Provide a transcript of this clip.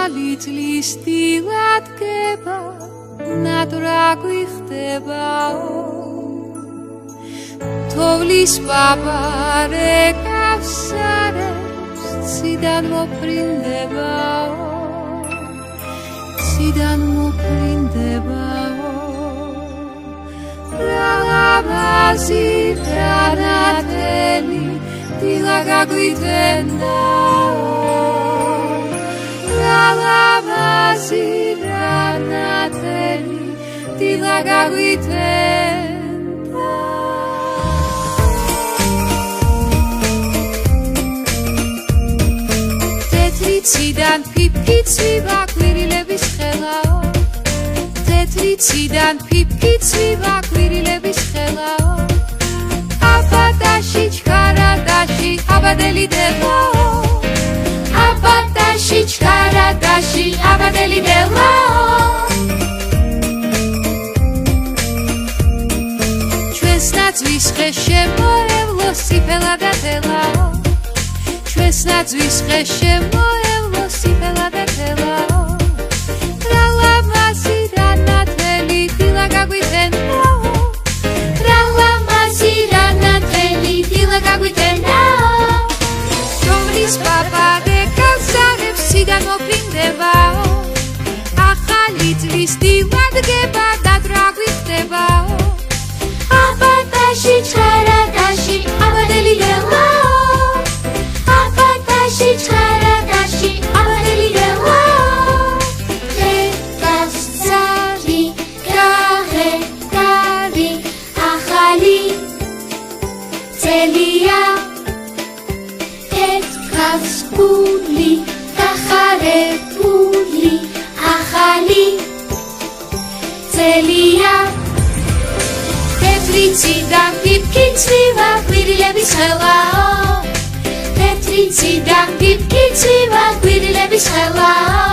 ახალი წლის დილად გება ნადრა გვიხდებაო თოვლის პაპარე გავსარებს ციდან მოფრინდებაო ციდან მოფრინდებაო რალაბაზი რანათელი დილა გაგვიტენდაო რალაბაზი რანათელი დილა გაგვიტენდა თეთრი ციდან ფიფკი ცვივა კვირილების ხელაო თეთრი ციდან ფიფკი ცვივა კვირილების ხელაო აბადაში ჩქარადაში აბადელი დებაო აბადაში ჩქარადაში აბადელი დებაო ჩვენს ნაძვის ხე შემოევლო სიფელა და თელაო ჩვენს ნაძვის ხე შემოევლო სიფელა და თელაო რალამაზი რანათელი დილა გაგვიტენდაო რალამაზი რანათელი დილა გაგვიტენდაო თოვლის პაპარე გავსარებს ციდან მოფრინდებაო ახალი წლის დილად გება ნადრა გვიხდებაო აბადაში ჩქარადაში აბადელი დებაო აბადაში ჩქარადაში აბადელი დებაო გასცარი გაღედარი ახალი წელია ეთქავს გული დახარებული ახალი წელია თეთრი ციდან ფიფკი ცვივა კვირილების ხელაო თეთრი ციდან ფიფკი ცვივა კვირილების ხელაო